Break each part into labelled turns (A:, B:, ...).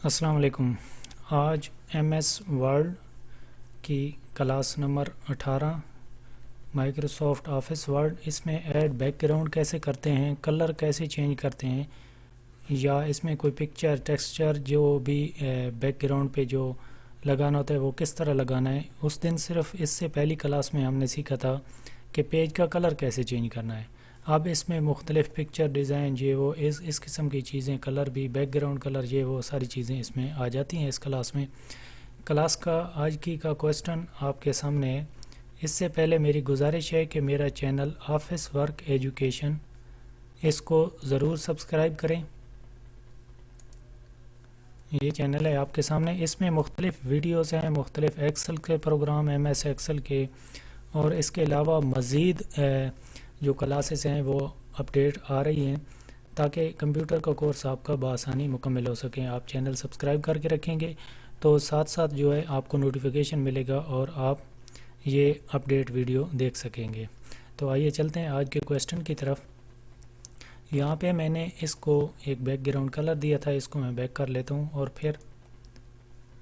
A: अस्सलाम वालेकुम। आज एमएस वर्ड की class number 18 Microsoft office word, इसमें ऐड बैकग्राउंड कैसे करते हैं, कलर कैसे चेंज करते हैं, या इसमें कोई पिक्चर टेक्सचर जो भी बैकग्राउंड पे जो लगाना होता है वो किस तरह लगाना है। उस दिन सिर्फ इससे पहली क्लास में हमने सीखा था कि पेज का कलर कैसे चेंज करना है। अब इसमें मुख्तलिफ़ पिक्चर डिज़ाइन ये वो इस किस्म की चीज़ें, कलर भी, बैकग्राउंड कलर ये वो सारी चीज़ें इसमें आ जाती हैं इस क्लास में। क्लास का आज की का क्वेश्चन आपके सामने है। इससे पहले मेरी गुजारिश है कि मेरा चैनल ऑफिस वर्क एजुकेशन, इसको ज़रूर सब्सक्राइब करें। ये चैनल है आपके सामने, इसमें मुख्तलिफ़ वीडियोज़ हैं, मुख्तलिफ़ एक्सेल के प्रोग्राम, एमएस एक्सेल के, और इसके अलावा मज़ीद जो क्लासेस हैं वो अपडेट आ रही हैं ताकि कंप्यूटर का कोर्स आपका बआसानी मुकम्मल हो सके। आप चैनल सब्सक्राइब करके रखेंगे तो साथ साथ जो है आपको नोटिफिकेशन मिलेगा और आप ये अपडेट वीडियो देख सकेंगे। तो आइए चलते हैं आज के क्वेश्चन की तरफ। यहाँ पे मैंने इसको एक बैकग्राउंड कलर दिया था, इसको मैं बैक कर लेता हूँ और फिर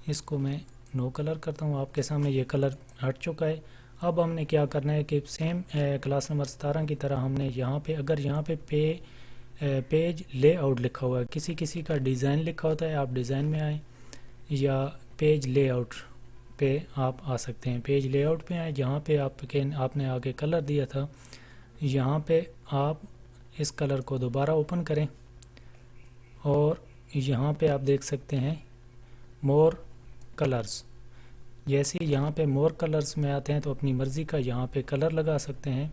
A: इसको मैं नो कलर करता हूँ। आपके सामने ये कलर हट चुका है। अब हमने क्या करना है कि सेम क्लास नंबर 17 की तरह हमने यहाँ पे, अगर यहाँ पे पेज लेआउट लिखा हुआ है, किसी किसी का डिज़ाइन लिखा होता है, आप डिज़ाइन में आए या पेज लेआउट पे आप आ सकते हैं। पेज लेआउट पे आए, जहाँ पे आपने आगे कलर दिया था, यहाँ पे आप इस कलर को दोबारा ओपन करें और यहाँ पे आप देख सकते हैं मोर कलर्स। जैसे यहाँ पे मोर कलर्स में आते हैं तो अपनी मर्ज़ी का यहाँ पे कलर लगा सकते हैं।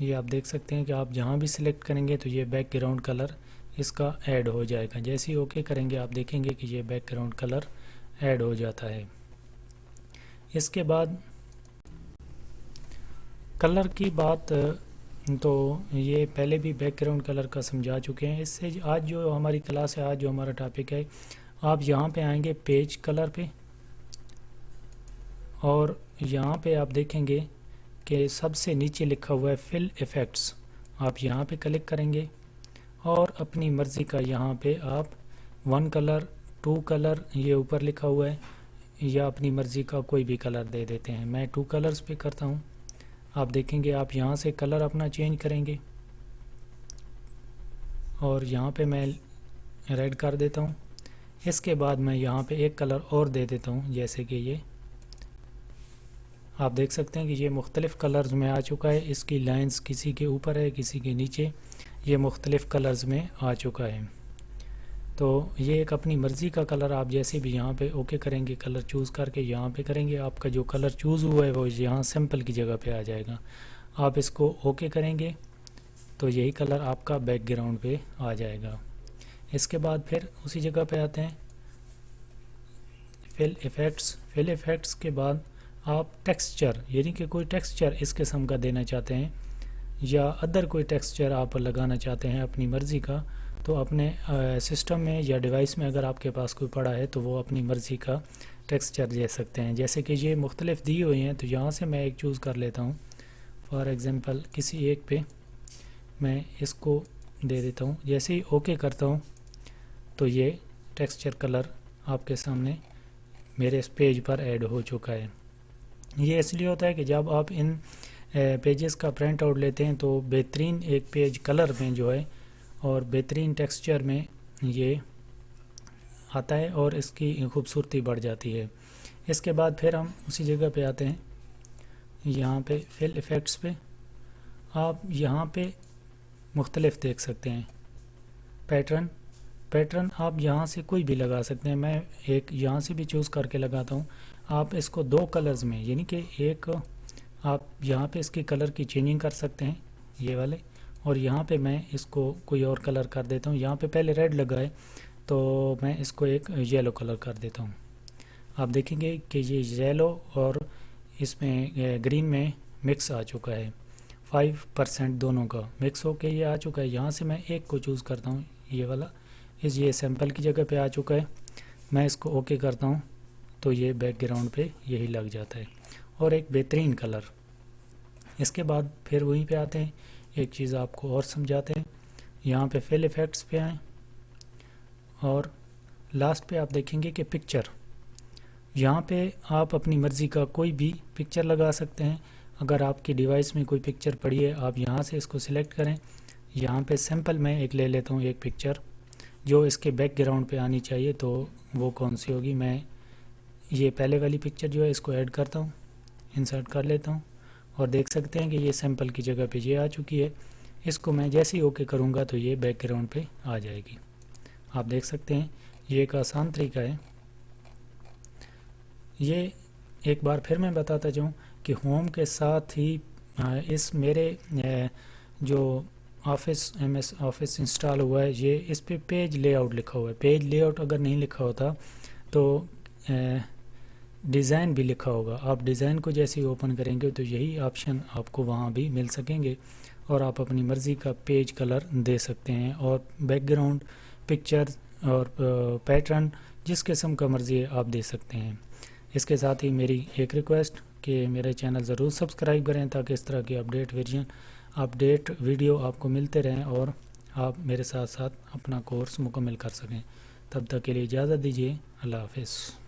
A: ये आप देख सकते हैं कि आप जहाँ भी सिलेक्ट करेंगे तो ये बैकग्राउंड कलर इसका ऐड हो जाएगा। जैसे ही ओके करेंगे आप देखेंगे कि ये बैकग्राउंड कलर ऐड हो जाता है। इसके बाद कलर की बात तो ये पहले भी बैकग्राउंड कलर का समझा चुके हैं। इससे आज जो हमारी क्लास है, आज जो हमारा टॉपिक है, आप यहाँ पे आएंगे पेज कलर पे और यहाँ पे आप देखेंगे कि सबसे नीचे लिखा हुआ है फिल इफ़ेक्ट्स। आप यहाँ पे क्लिक करेंगे और अपनी मर्ज़ी का यहाँ पे आप 1 कलर, 2 कलर, ये ऊपर लिखा हुआ है, या अपनी मर्ज़ी का कोई भी कलर दे देते हैं। मैं 2 कलर्स पे करता हूँ। आप देखेंगे आप यहाँ से कलर अपना चेंज करेंगे और यहाँ पे मैं रेड कर देता हूँ। इसके बाद मैं यहाँ पे एक कलर और दे देता हूँ, जैसे कि ये आप देख सकते हैं कि ये मुख्तलिफ़ कलर्स में आ चुका है। इसकी लाइंस किसी के ऊपर है, किसी के नीचे, ये मुख्तलिफ़ कलर्स में आ चुका है। तो ये एक अपनी मर्ज़ी का कलर, आप जैसे भी यहाँ पे ओके करेंगे, कलर चूज़ करके यहाँ पे करेंगे, आपका जो कलर चूज़ हुआ है वो यहाँ सिंपल की जगह पे आ जाएगा। आप इसको ओके करेंगे तो यही कलर आपका बैकग्राउंड पे आ जाएगा। इसके बाद फिर उसी जगह पे आते हैं फिल इफ़ेक्ट्स। फिल इफ़ेक्ट्स के बाद आप टेक्सचर, यानी कि कोई टेक्सचर इस किस्म का देना चाहते हैं या अदर कोई टेक्सचर आप लगाना चाहते हैं अपनी मर्ज़ी का, तो अपने सिस्टम में या डिवाइस में अगर आपके पास कोई पड़ा है तो वो अपनी मर्ज़ी का टेक्सचर दे सकते हैं। जैसे कि ये मुख्तलिफ़ दी हुई हैं, तो यहाँ से मैं एक चूज़ कर लेता हूँ। फॉर एग्ज़ाम्पल किसी एक पे मैं इसको दे देता हूँ। जैसे ही ओके करता हूँ तो ये टेक्सचर कलर आपके सामने मेरे इस पेज पर ऐड हो चुका है। ये इसलिए होता है कि जब आप इन पेजेस का प्रिंट आउट लेते हैं तो बेहतरीन एक पेज कलर में जो है और बेहतरीन टेक्सचर में ये आता है और इसकी खूबसूरती बढ़ जाती है। इसके बाद फिर हम उसी जगह पे आते हैं, यहाँ पे फिल इफ़ेक्ट्स पे। आप यहाँ पे मुख्तलिफ़ देख सकते हैं पैटर्न आप यहाँ से कोई भी लगा सकते हैं। मैं एक यहाँ से भी चूज़ करके लगाता हूँ। आप इसको 2 कलर्स में, यानी कि एक आप यहाँ पे इसकी कलर की चेंजिंग कर सकते हैं, ये वाले, और यहाँ पे मैं इसको कोई और कलर कर देता हूँ। यहाँ पे पहले रेड लगा है तो मैं इसको एक येलो कलर कर देता हूँ। आप देखेंगे कि ये येलो और इसमें ग्रीन में मिक्स आ चुका है। 5% दोनों का मिक्स होके ये आ चुका है। यहाँ से मैं एक को चूज़ करता हूँ, ये वाला, ये सैंपल की जगह पे आ चुका है। मैं इसको ओके करता हूँ तो ये बैकग्राउंड पे यही लग जाता है और एक बेहतरीन कलर। इसके बाद फिर वहीं पे आते हैं, एक चीज़ आपको और समझाते हैं। यहाँ पे फिल इफ़ेक्ट्स पे आएँ और लास्ट पे आप देखेंगे कि पिक्चर, यहाँ पे आप अपनी मर्ज़ी का कोई भी पिक्चर लगा सकते हैं। अगर आपकी डिवाइस में कोई पिक्चर पड़ी है आप यहाँ से इसको सिलेक्ट करें। यहाँ पे सैंपल मैं एक ले लेता हूँ, एक पिक्चर जो इसके बैकग्राउंड पे आनी चाहिए, तो वो कौन सी होगी। मैं ये पहले वाली पिक्चर जो है इसको ऐड करता हूँ, इंसर्ट कर लेता हूँ और देख सकते हैं कि ये सैंपल की जगह पे ये आ चुकी है। इसको मैं जैसे ही ओके करूँगा तो ये बैकग्राउंड पे आ जाएगी। आप देख सकते हैं ये एक आसान तरीका है। ये एक बार फिर मैं बताता जाऊँ कि होम के साथ ही इस मेरे जो ऑफिस MS ऑफिस इंस्टॉल हुआ है, ये इस पे पेज लेआउट लिखा हुआ है। पेज लेआउट अगर नहीं लिखा होता तो डिज़ाइन भी लिखा होगा। आप डिज़ाइन को जैसे ही ओपन करेंगे तो यही ऑप्शन आपको वहाँ भी मिल सकेंगे और आप अपनी मर्ज़ी का पेज कलर दे सकते हैं और बैकग्राउंड, पिक्चर और पैटर्न जिस किस्म का मर्ज़ी है आप दे सकते हैं। इसके साथ ही मेरी एक रिक्वेस्ट कि मेरे चैनल ज़रूर सब्सक्राइब करें ताकि इस तरह की अपडेट वीडियो आपको मिलते रहें और आप मेरे साथ साथ अपना कोर्स मुकम्मल कर सकें। तब तक के लिए इजाज़त दीजिए। अल्लाह हाफ़िज़।